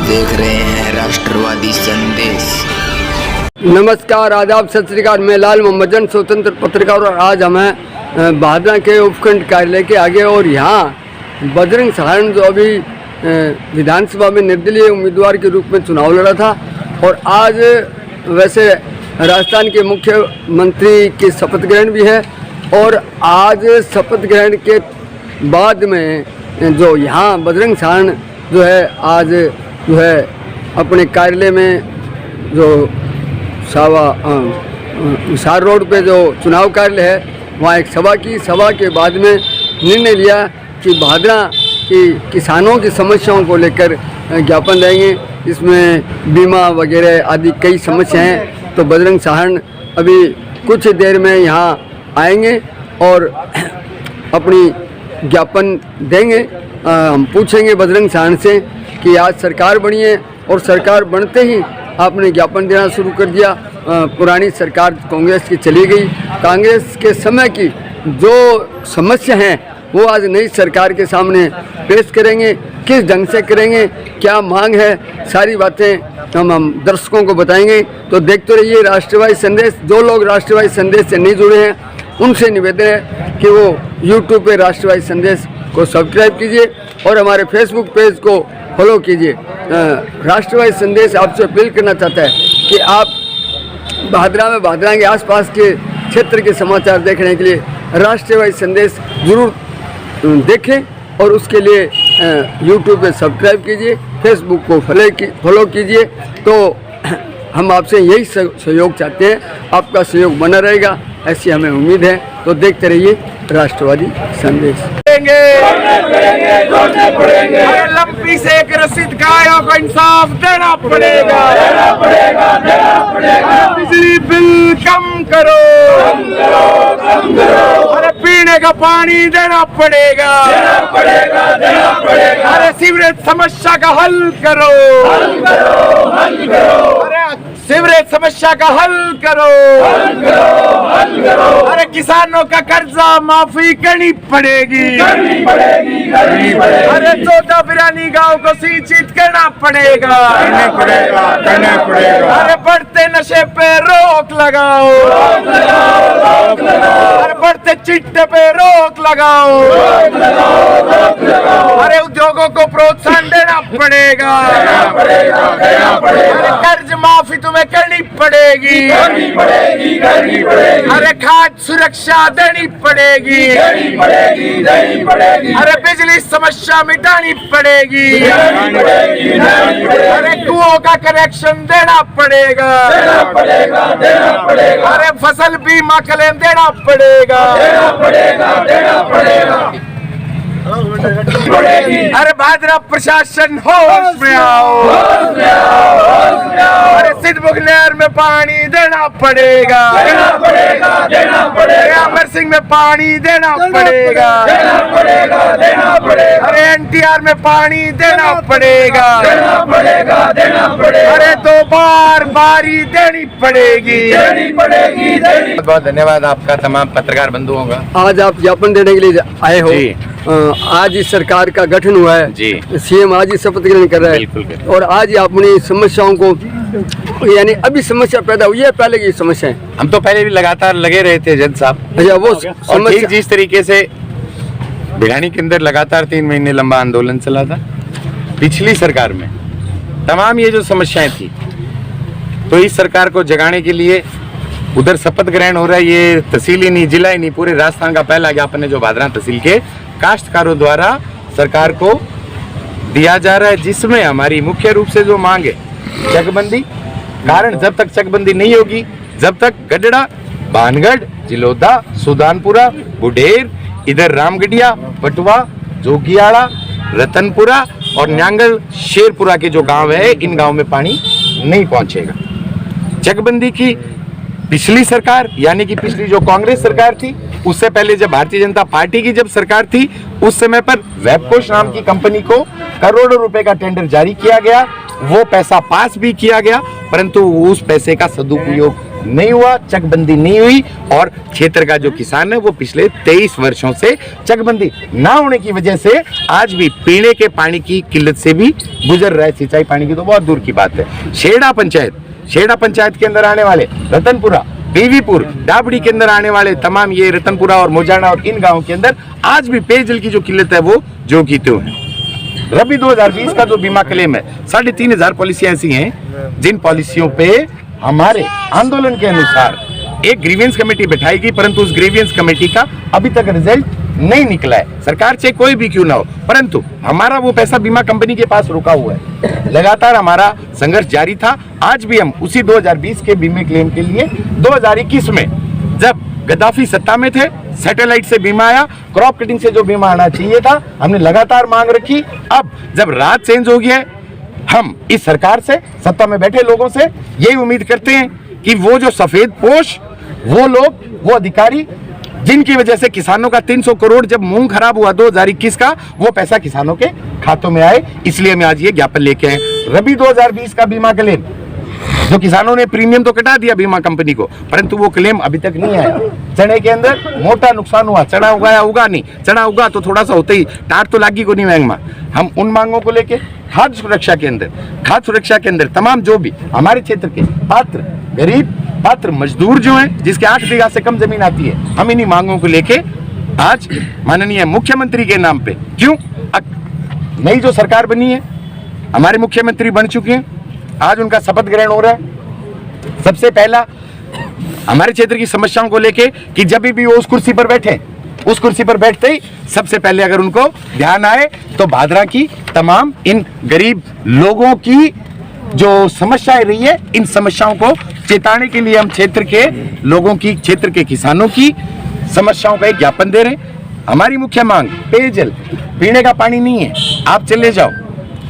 देख रहे हैं राष्ट्रवादी संदेश। नमस्कार, आदाब, सत श्री अकाल। मैं लाल मोहम्मद जन, स्वतंत्र पत्रकार। और आज हमें भादरा के उपखंड कार्यालय के आगे और यहाँ बजरंग सहारण जो अभी विधानसभा में निर्दलीय उम्मीदवार के रूप में चुनाव लड़ा था और आज वैसे राजस्थान के मुख्यमंत्री की शपथ ग्रहण भी है और आज शपथ ग्रहण के बाद में जो यहाँ बजरंग सहारण जो है आज जो है अपने कार्यालय में जो विशाल रोड पे जो चुनाव कार्यालय है वहाँ एक सभा के बाद में निर्णय लिया कि भादरा की किसानों की समस्याओं को लेकर ज्ञापन देंगे। इसमें बीमा वगैरह आदि कई समस्याएं हैं। तो बजरंग सहारण अभी कुछ देर में यहाँ आएंगे और अपनी ज्ञापन देंगे। हम पूछेंगे बजरंग सहारण से कि आज सरकार बनी है और सरकार बनते ही आपने ज्ञापन देना शुरू कर दिया। पुरानी सरकार कांग्रेस की चली गई, कांग्रेस के समय की जो समस्या हैं वो आज नई सरकार के सामने पेश करेंगे। किस ढंग से करेंगे, क्या मांग है, सारी बातें हम दर्शकों को बताएंगे। तो देखते रहिए राष्ट्रवादी संदेश। जो लोग राष्ट्रवादी संदेश से नहीं जुड़े हैं उनसे निवेदन है कि वो यूट्यूब पे राष्ट्रवादी संदेश को सब्सक्राइब कीजिए और हमारे फेसबुक पेज को फॉलो कीजिए। राष्ट्रवादी संदेश आपसे अपील करना चाहता है कि आप भादरा के आसपास के क्षेत्र के समाचार देखने के लिए राष्ट्रवादी संदेश जरूर देखें और उसके लिए यूट्यूब पे सब्सक्राइब कीजिए, फेसबुक को फॉलो कीजिए। तो हम आपसे यही सहयोग चाहते हैं, आपका सहयोग बना रहेगा ऐसी हमें उम्मीद है। तो देखते रहिए राष्ट्रवादी संदेश। लंबी से एक रसीद गायों को इंसाफ देना पड़ेगा। बिजली बिल कम करो, अरे पीने का पानी देना पड़ेगा। अरे सीवरेज समस्या का हल करो, अरे सीवरेज समस्या का हल करो। अरे किसानों का कर्जा माफी करनी पड़ेगी। अरे 14 बिरानी गांव को सिंचित करना पड़ेगा। अरे बढ़ते नशे पे रोक लगाओ, अरे बढ़ते चिट्टे पे रोक लगाओ। अरे उद्योगों को प्रोत्साहन देना पड़ेगा। अरे कर्ज माफी तुम्हें करनी पड़ेगी। अरे खाद्य सुरक्षा देनी पड़ेगी। अरे बिजली समस्या मिटानी पड़ेगी। अरे कुओं का कनेक्शन देना पड़ेगा। अरे फसल बीमा क्लेम देना पड़ेगा। अरे भादरा प्रशासन होश में आओ। अरे सिद्धमुख नहर में पानी देना पड़ेगा। अमर सिंह में पानी देना पड़ेगा। अरे NTR में पानी देना पड़ेगा। अरे 2 बार बारी देनी पड़ेगी। बहुत बहुत धन्यवाद आपका तमाम पत्रकार बंधुओं का। आज आप ज्ञापन देने के लिए आए हो। आज ही सरकार का गठन हुआ है जी। CM आज ही शपथ ग्रहण कर रहा है और आज ही अपनी समस्याओं को, यानी अभी समस्या पैदा हुई है, पहले की समस्या है। हम तो पहले भी लगातार लगे रहे थे जज साहब। अच्छा, वो समस्या जिस तरीके से भिवानी के अंदर लगातार 3 महीने लंबा आंदोलन चला था पिछली सरकार में, तमाम ये जो समस्याएं थी, तो इस सरकार को जगाने के लिए उधर शपथ ग्रहण हो रहा है। ये तहसील ही नहीं, जिला ही नहीं, पूरे राजस्थान का पहला ज्ञापन है जो भादरा तहसील के काश्तकारों द्वारा सरकार को दिया जा रहा है, जिसमें हमारी मुख्य रूप से जो मांग है चकबंदी। कारण जब तक चकबंदी नहीं होगी, जब तक गडड़ा, भानगढ़, जिलोदा, सुदानपुरा, बुढेर, इधर रामगढ़िया, पटवा, जोगियाड़ा, रतनपुरा और न्यांगल शेरपुरा के जो गांव है, इन गांव में पानी नहीं पहुंचेगा। चकबंदी की पिछली सरकार, यानी कि पिछली जो कांग्रेस सरकार थी, उससे पहले जब भारतीय जनता पार्टी की जब सरकार थी, उस समय पर वेबकोश नाम की कंपनी को करोड़ों रुपए का टेंडर जारी किया गया। वो पैसा पास भी किया गया, परंतु उस पैसे का सदुपयोग नहीं हुआ, चकबंदी नहीं हुई, और क्षेत्र का जो किसान है वो पिछले 23 वर्षों से चकबंदी ना होने की वजह से आज भी पीने के पानी की किल्लत से भी गुजर रहा है। सिंचाई पानी की तो बहुत दूर की बात है। शेड़ा पंचायत के अंदर आने वाले रतनपुरा, बीवीपुर, डाबड़ी के अंदर आने वाले तमाम ये रतनपुरा और मोजाना और इन गांवों के अंदर आज भी पेयजल की जो किल्लत है वो जो की त्यों है। रबी 2020 का जो बीमा क्लेम है, 3500 पॉलिसियां ऐसी हैं जिन पॉलिसियों पे हमारे आंदोलन के अनुसार एक ग्रीवेंस कमेटी बैठाई गई, परंतु उस ग्रीवेंस कमेटी का अभी तक रिजल्ट नहीं निकला है। सरकार से कोई भी क्यों ना हो, परंतु हमारा वो पैसा बीमा कंपनी के पास रुका हुआ है। लगातार हमारा संघर्ष जारी था। आज भी हम उसी 2020 के बीमे क्लेम के लिए 2021 में जब गद्दाफी सत्ता में थे, सैटेलाइट से बीमा आया, क्रॉप कटिंग से जो बीमा आना चाहिए था, हमने लगातार मांग रखी। अब जब रात चेंज हो गया है, हम इस सरकार से, सत्ता में बैठे लोगों से यही उम्मीद करते हैं कि वो जो सफेद पोश, वो लोग, वो अधिकारी जिनकी वजह से किसानों का 300 करोड़ जब मुंह खराब हुआ 2021 का, वो पैसा किसानों के खातों में आए। इसलिए हम आज ये ज्ञापन लेके आए। रबी 2020 का बीमा क्लेम, जो किसानों ने प्रीमियम तो कटा दिया बीमा कंपनी को, परंतु वो क्लेम अभी तक नहीं आया। चने के अंदर मोटा नुकसान हुआ, चना उगाया उगा नहीं, चना उगा तो थोड़ा सा होते ही टाट तो लागी को नहीं महंगा। हम उन मांगों को लेके खाद्य सुरक्षा के अंदर तमाम जो भी हमारे क्षेत्र के पात्र गरीब पात्र मजदूर जो हैं, जिसके 8 बीघा से कम जमीन आती है, हम इन्हीं मांगों को लेके आज माननीय मुख्यमंत्री के नाम पे, क्यों नई जो सरकार बनी है, हमारे मुख्यमंत्री बन चुके हैं, आज उनका शपथ ग्रहण हो रहा है। सबसे पहला हमारे क्षेत्र की समस्याओं को लेके कि जब भी वो उस कुर्सी पर बैठे, उस कुर्सी पर बैठते ही सबसे पहले अगर उनको ध्यान आए तो भादरा की तमाम इन गरीब लोगों की जो समस्याएं रही है, इन समस्याओं को चेताने के लिए हम क्षेत्र के लोगों की, क्षेत्र के किसानों की समस्याओं का एक ज्ञापन दे रहे हैं। हमारी मुख्य मांग पेयजल, पीने का पानी नहीं है। आप चले जाओ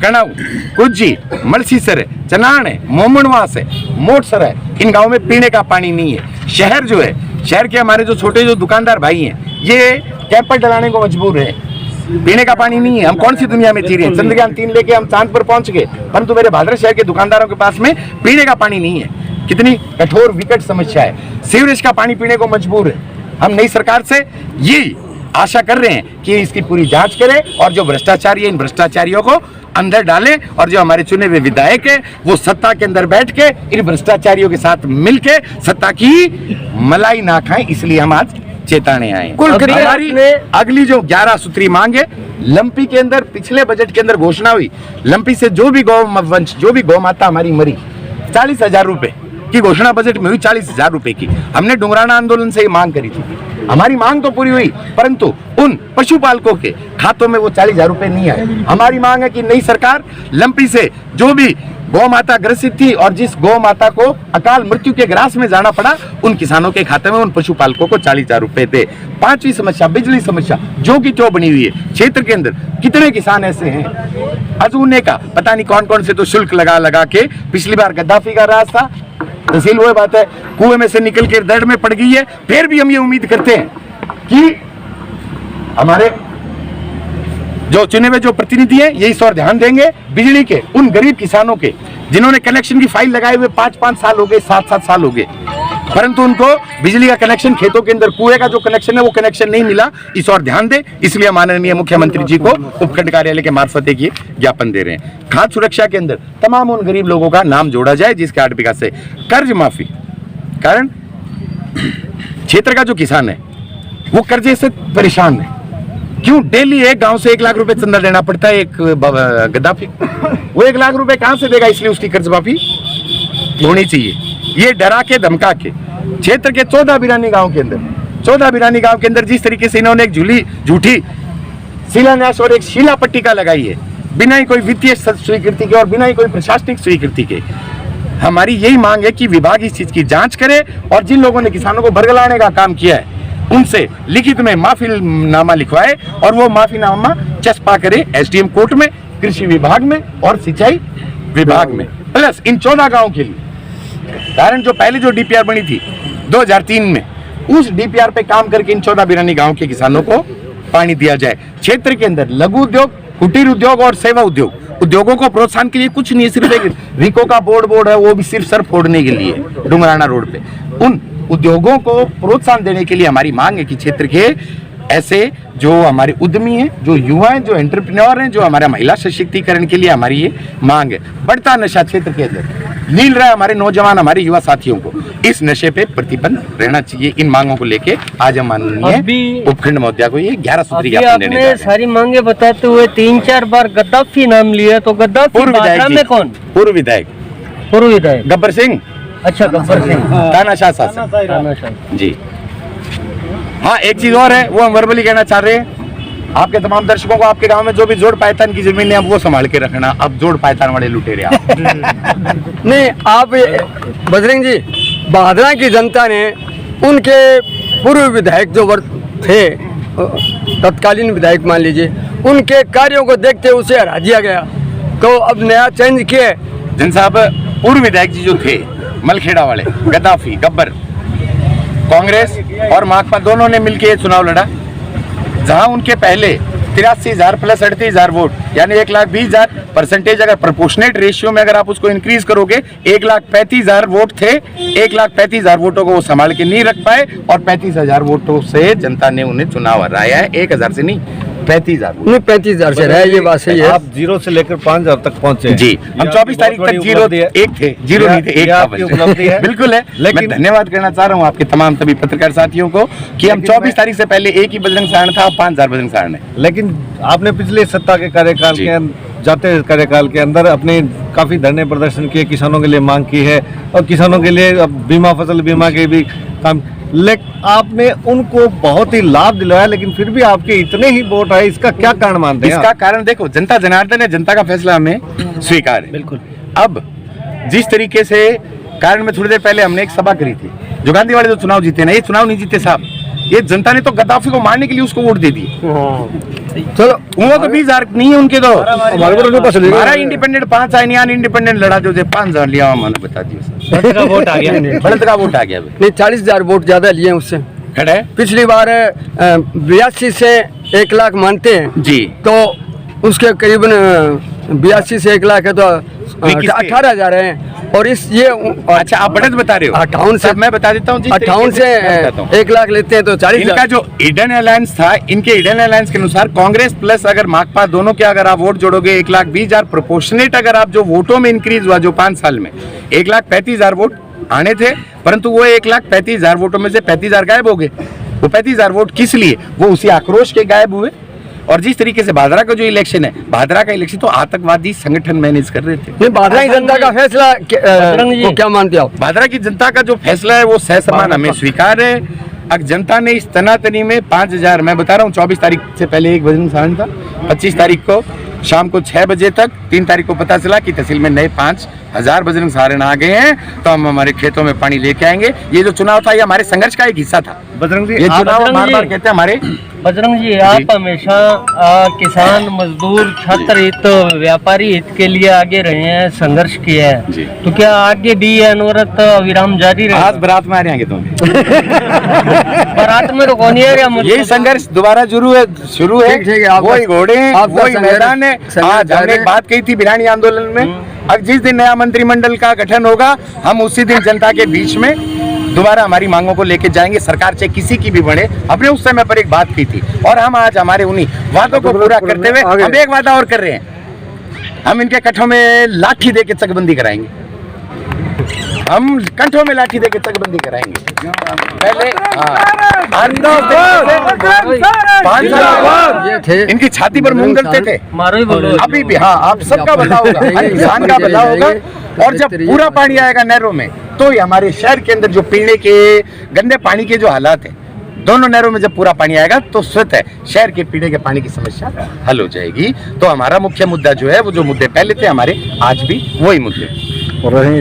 कणाऊ, कुज्जी, मलसीसर है, चनान है, मोमनवास है, मोटसर है, इन गांवों में पीने का पानी नहीं है। शहर जो है, शहर के हमारे जो छोटे जो दुकानदार भाई हैं, ये कैंपर डलाने को मजबूर है। पीने का पानी नहीं है। हम कौन सी दुनिया में जी रहे हैं? चंद्रयान 3 लेके हम चांद पर पहुंच गए, परंतु मेरे भादरा शहर के दुकानदारों के पास में पीने का पानी नहीं है। कितनी कठोर विकट समस्या है। सीवरेज का पानी पीने को मजबूर है। हम नई सरकार से यही आशा कर रहे हैं कि इसकी पूरी जांच करे और जो भ्रष्टाचारी है, इन भ्रष्टाचारियों को अंदर डालें, और जो हमारे चुने हुए विधायक है वो सत्ता के अंदर बैठ के इन भ्रष्टाचारियों के साथ मिलके सत्ता की मलाई ना खाएं। इसलिए हम आज चेताने आए। हमारी अगली जो 11 सूत्री मांग है, लंपी के अंदर पिछले बजट के अंदर घोषणा हुई, लंपी से जो भी गौवंश, जो भी गौ माता हमारी मरी, 40,000 रुपए की घोषणा बजट में हुई, 40,000 रुपए की। हमने डुंगराना आंदोलन से ये मांग करी थी। हमारी मांग तो पूरी हुई, परंतु उन पशुपालकों के खातों में वो 40,000 रुपए नहीं आए। हमारी मांग है कि नई सरकार लंपी से जो भी गौ माता ग्रसित थी और जिस गौ माता को अकाल मृत्यु के ग्रास में जाना पड़ा, उन किसानों के खाते में, उन पशुपालकों को 40,000 रुपए दे। 5वीं समस्या, बिजली समस्या जो की त्यों बनी हुई है। क्षेत्र के अंदर कितने किसान ऐसे हैं, अजूने का पता नहीं कौन कौन से तो शुल्क लगा के, पिछली बार गद्दाफी का राज था, तहसील वो बात है कुएं में से निकल के दर्द में पड़ गई है। फिर भी हम ये उम्मीद करते हैं कि हमारे जो चुने हुए जो प्रतिनिधि हैं ये इस और ध्यान देंगे। बिजली के उन गरीब किसानों के जिन्होंने कनेक्शन की फाइल लगाए हुए 5-5 साल हो गए, 7-7 साल हो गए, परंतु उनको बिजली का कनेक्शन, खेतों के अंदर कुएं का जो कनेक्शन है वो कनेक्शन नहीं मिला, इस और ध्यान दे। इसलिए माननीय मुख्यमंत्री जी को उपखंड कार्यालय के मार्फत एक ये ज्ञापन दे रहे हैं। खाद्य सुरक्षा के अंदर तमाम उन गरीब लोगों का नाम जोड़ा जाए जिसके 8 बीघा से कर्ज माफी। कारण क्षेत्र का जो किसान है वो कर्जे से परेशान है। क्यों? डेली एक गांव से 1 लाख रुपए चंदा देना पड़ता है एक गद्दाफी। वो 1 लाख रुपए कहां से देगा? इसलिए उसकी कर्ज माफी होनी चाहिए। ये डरा के धमका के क्षेत्र के 14 बिरानी गांव के अंदर जिस तरीके से इन्होंने एक झूठी शिलान्यास और एक शीला पट्टिका लगाई है, बिना ही कोई वित्तीय स्वीकृति के और बिना ही कोई प्रशासनिक स्वीकृति के। हमारी यही मांग है कि विभाग इस चीज की जांच करे और जिन लोगों ने किसानों को भरगलाने का काम किया है उनसे लिखित में माफीनामा लिखवाए और वो माफीनामा चस्पा करे एसडीएम कोर्ट में, कृषि विभाग में और सिंचाई विभाग में, प्लस इन 14 गांवों के लिए। कारण जो पहले जो डीपीआर बनी थी 2003 में, उस डीपीआर पे काम करके इन 14 बिरानी गांव के किसानों को पानी दिया जाए। क्षेत्र के अंदर लघु उद्योग, कुटीर उद्योग और सेवा उद्योग उद्योगों को प्रोत्साहन के लिए कुछ नहीं है, सिर्फ एक रिको का बोर्ड है, वो भी सिर्फ सर फोड़ने के लिए डुंगराना रोड पे। उन उद्योगों को प्रोत्साहन देने के लिए हमारी मांग है कि क्षेत्र के ऐसे जो हमारे उद्यमी हैं, जो युवा हैं, जो एंटरप्रेन्योर हैं, जो हमारा महिला सशक्तिकरण के लिए हमारी ये मांग है। बढ़ता नशा क्षेत्र के अंदर नील रहा है हमारे नौजवान, हमारे युवा साथियों को, इस नशे पे प्रतिबंध रहना चाहिए। इन मांगों को लेके आज हम माननीय उपखंड महोदया को ये 11 सूत्री ज्ञापन देने जा रहे हैं। सारी मांगे बताते हुए 3-4 बार गद्दाफी नाम लिया, तो गद्दाफी बादरा में कौन? पूर्व विधायक गब्बर सिंह। अच्छा, गब्बर सिंह, तानाशाह शासक जी। हाँ, एक चीज और है, वो हम वर्बली कहना चाह रहे हैं आपके तमाम दर्शकों को, आपके गांव में जो भी जोड़ पायतान की जमीन है वो संभाल के रखना। अब जोड़ पायतान वाले लुटेरे आप नहीं, आप बजरंग जी, बादरा की जनता ने उनके पूर्व विधायक जो थे, तत्कालीन विधायक मान लीजिए, उनके कार्यों को देखते उसे हरा दिया गया, तो अब नया चेंज किया। जन साहब, पूर्व विधायक जी जो थे मलखेड़ा वाले, गद्दाफी, गब्बर, कांग्रेस और माकपा दोनों ने मिलकर चुनाव लड़ा, जहां उनके पहले 83,000 प्लस 38,000 वोट यानी 1,20,000 परसेंटेज, अगर प्रोपोर्शनेट रेशियो में अगर आप उसको इंक्रीज करोगे, 1,35,000 वोट थे। 1,35,000 वोटों को वो संभाल के नहीं रख पाए और 35,000 वोटों से जनता ने उन्हें चुनाव हराया है। 1,000 से नहीं, 35,000 नहीं, 35,000 से रहा, ये बात सही है। आप 0 से लेकर 5,000 तक पहुंचे जी। हम 24 तारीख तक 0 एक थे, 0 नहीं थे, एक था। बिल्कुल है, लेकिन धन्यवाद करना चाह रहा हूँ आपके तमाम सभी पत्रकार साथियों को कि हम 24 तारीख से पहले एक ही बजरंग सहारण था, 5,000 बजरंग सहारण है। लेकिन आपने पिछले सत्ता के कार्यकाल के जाते कार्यकाल के अंदर अपने काफी धरने प्रदर्शन किए, किसानों के लिए मांग की है और किसानों के लिए बीमा, फसल बीमा के भी काम, लेकिन आपने उनको बहुत ही लाभ दिलवाया, लेकिन फिर भी आपके इतने ही वोट आए, इसका क्या कारण मानते हैं? इसका कारण देखो, जनता जनार्दन है, जनता का फैसला हमें स्वीकार है। बिल्कुल। अब जिस तरीके से कारण में थोड़ी देर पहले हमने एक सभा करी थी, जो गांधी वाले जो चुनाव जीते ना, ये चुनाव नहीं जीते साहब, ये जनता ने तो गद्दाफी को मारने के लिए उसको वोट दे दी। चलो, वो तो 20,000 नहीं है उनके, तो हमारा इंडिपेंडेंट 5 आए, यहाँ इंडिपेंडेंट लड़ा जो 5,000 लिया, मैंने बता दिया, बढ़त का वोट आ गया। नहीं, 40,000 वोट ज्यादा लिए उससे। खड़ा है, पिछली बार 82 से 1 लाख मानते हैं जी, तो उसके करीबन 82 से 1 लाख है, तो 18,000 है। और इस ये अच्छा, आप बढ़त बता रहे हो, 58 से मैं बता देता हूँ, 58 से 1 लाख लेते हैं, तो 40,000। इनका जो ईडन अलायंस था, इनके ईडन अलायंस के अनुसार कांग्रेस प्लस अगर माकपा दोनों के अगर आप वोट जोड़ोगे, 1,20,000 प्रोपोर्शनेट अगर आप जो वोटों में इंक्रीज हुआ जो 5 साल में, 1,35,000 वोट आने थे, परंतु वो 1,35,000 वोटों में से 35,000 गायब हो गए। वो 35,000 वोट किस लिए? वो उसी आक्रोश के गायब हुए। और जिस तरीके से भादरा का जो इलेक्शन है, भादरा का इलेक्शन तो आतंकवादी संगठन मैनेज कर रहे थे। भादरा की जनता का फैसला को क्या मानते हो आप? भादरा की जनता का जो फैसला है वो सहसमान हमें स्वीकार है। अब जनता ने इस तनातनी में 5,000, मैं बता रहा हूँ, 24 तारीख से पहले एक बजरंग सहारण था, 25 तारीख को शाम को 6 बजे तक, 3 तारीख को पता चला कि तहसील में नए 5,000 बजरंग सहारण आ गए हैं, तो हम हमारे खेतों में पानी लेके आएंगे। ये जो चुनाव था, ये हमारे संघर्ष का एक हिस्सा था। बजरंग जी, ये चुनाव बार बार कहते हैं हमारे। बजरंग जी, आप हमेशा किसान, मजदूर, छात्र हित, व्यापारी हित के लिए आगे रहे हैं, संघर्ष किया है, तो क्या आगे भी ये अनवरत विराम जारी रहेगा? आज बारात में आ रहे हैं तो बारात में तो कौन है? यही संघर्ष दोबारा शुरू है। वही घोड़े, वही मैदान है। आज हमने एक बात कही थी बिरानी आंदोलन में, अब जिस दिन नया मंत्रिमंडल का गठन होगा, हम उसी दिन जनता के बीच में दोबारा हमारी मांगों को लेके जाएंगे। सरकार चाहे किसी की भी बने, हमने उस समय पर एक बात की थी और हम आज हमारे उन्हीं वादों को पूरा करते हुए हम एक वादा और कर रहे हैं, हम इनके कठों में लाठी देके चकबंदी कराएंगे। हम कंठों में लाठी देके चकबंदी कराएंगे। पहले 5 साल ये थे, इनकी छाती पर मूंग गलते थे, अभी भी। हाँ, आप सबका भला होगा, हर किसान का भला होगा। और जब पूरा पानी आएगा नहरों में, तो ये हमारे शहर के अंदर जो पीने के गंदे पानी के जो हालात है, दोनों नहरों में जब पूरा पानी आएगा तो स्वतः है शहर के पीने के पानी की समस्या हल हो जाएगी। तो हमारा मुख्य मुद्दा जो है, वो जो मुद्दे पहले थे हमारे, आज भी वही मुद्दे और वही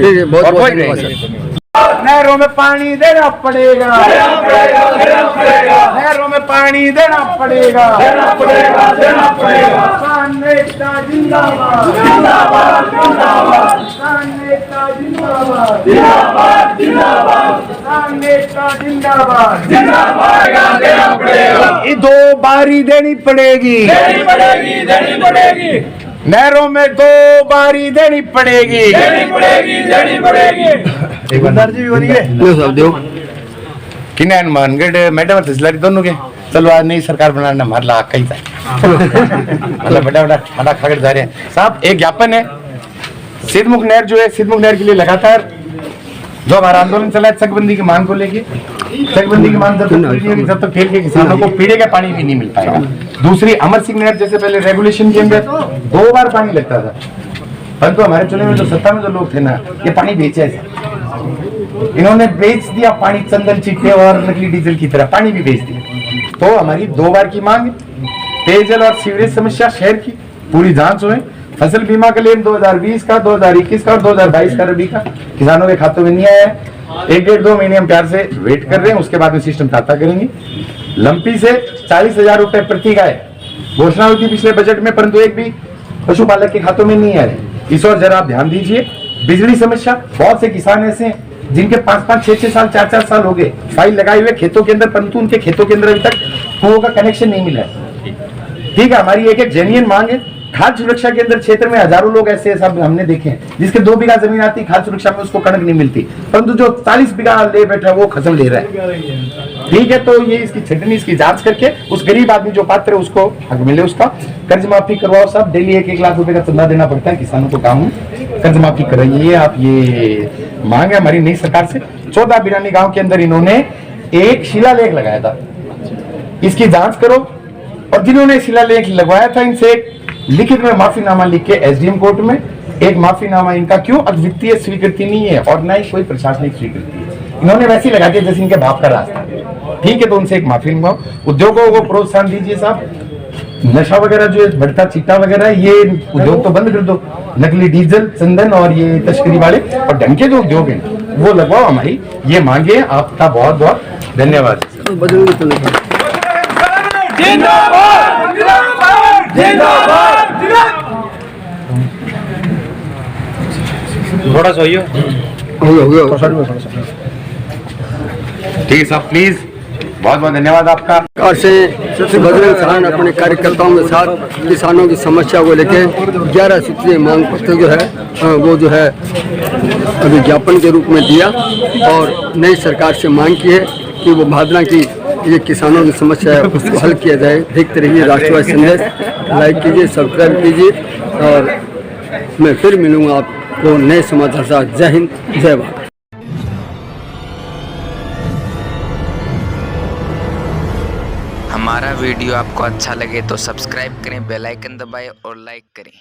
रहेंगे। नहरों में पानी देना पड़ेगा, नहरों में पानी देना पड़ेगा, किसान नेता जिंदाबाद, किसान नेता जिंदाबाद, किसान नेता जिंदाबाद। ये 2 बारी देनी पड़ेगी। नहरों में 2 बारी देनी पड़ेगी, किन्हैं मानगढ़ मैडम तहसीलदारी दोनों के चलो आज नई सरकार बनाना हमारा लाख कहीं था मतलब बड़ा बड़ा खाना खाकर जा रहे हैं साहब। एक ज्ञापन है, सिद्धमुख नहर जो है, सिद्धमुख नहर के लिए लगातार जो हमारा आंदोलन चला है चकबंदी की मांग को लेके, चकबंदी की मांग जब तक पूरी नहीं होगी तब तक खेल के किसानों को पीने का पानी भी नहीं मिल पाएगा। दूसरी, अमर सिंह नहर जैसे पहले रेगुलेशन के अंदर 2 बार पानी लगता था, परंतु हमारे चुने में जो सत्ता में जो लोग थे ना, ये पानी बेचे ऐसे, इन्होंने बेच दिया पानी चंदन चिट्टे और नकली डीजल की तरह पानी भी बेच दिया। तो हमारी 2 बार की मांग, पेयजल और सीवरेज समस्या शहर की पूरी जांच हुए, फसल बीमा क्लेम 2020 का, 2021 का और 2022 का रबी का किसानों के खातों में नहीं आया है। 1-1.5-2 महीने हम प्यार से वेट कर रहे हैं, उसके बाद में सिस्टम ताता करेंगे। लंपी से 40,000 रुपए प्रति गाय घोषणा हुई थी पिछले बजट में, परंतु एक भी पशुपालक के खातों में नहीं आए। इस और जरा आप ध्यान दीजिए। बिजली समस्या, बहुत से किसान ऐसे हैं जिनके 5-5, 6-6 साल, 4-4 साल हो गए फाइल लगाए हुए खेतों के अंदर, परंतु उनके खेतों के अंदर अभी तक कुओं का कनेक्शन नहीं मिला है। ठीक है, हमारी एक जेन्युइन मांग है। खाद्य सुरक्षा के अंदर क्षेत्र में हजारों लोग ऐसे सब हमने देखे हैं जिसके 2 बीघा जमीन आती, खाद्य सुरक्षा में उसको कणक नहीं मिलती, परंतु जो 40 बीघा ले बैठा है वो खसम ले रहा है। ठीक है, तो ये इसकी छटनी, इसकी जांच करके उस गरीब आदमी जो पात्र है उसको हक मिले, उसका कर्ज माफी करवाओ साहब। डेली 1-1 लाख रुपए का चंदा देना पड़ता है किसानों को, काम कर्ज माफी कराइए आप, ये मांग है हमारी नई सरकार से। 14 बिरानी गांव के अंदर इन्होंने एक शिलालेख लगाया था, इसकी जांच करो, और जिन्होंने शिलालेख लगवाया था इनसे एक लिखित में माफीनामा लिख के एसडीएम कोर्ट में एक माफीनामा इनका क्यों अद्वितीय स्वीकृति नहीं है और ना ही कोई प्रशासनिक स्वीकृति है, इन्होंने वैसे ही लगा दिया जैसे इनके बाप का रास्ता। ठीक है, तो उनसे एक माफी मंगाओ। उद्योगों को प्रोत्साहन दीजिए साहब, नशा वगैरह जो भड़ता चिट्टा वगैरह ये उद्योग तो बंद कर दो, नकली डीजल, चंदन और ये तस्करी वाले और ढंग के जो उद्योग हैं वो लगवाओ। हमारी ये मांगे। आपका बहुत बहुत धन्यवाद। थोड़ा सा हो ठीक है साहब, प्लीज, बहुत बहुत धन्यवाद आपका। सरकार से सबसे बजरंग सराहन अपने कार्यकर्ताओं के साथ किसानों की समस्या को लेकर 11 सूत्रीय मांग पत्र जो है वो जो है अभी ज्ञापन के रूप में दिया और नई सरकार से मांग की है कि वो भादरा की ये किसानों की समस्या है उसको हल किया जाए। देखते रहिए राष्ट्रवादी संदेश, लाइक कीजिए, सब्सक्राइब कीजिए और मैं फिर मिलूँगा आपको नए समाचार साथ। जय हिंद, जय भारत। हमारा वीडियो आपको अच्छा लगे तो सब्सक्राइब करें, बेल आइकन दबाएं और लाइक करें।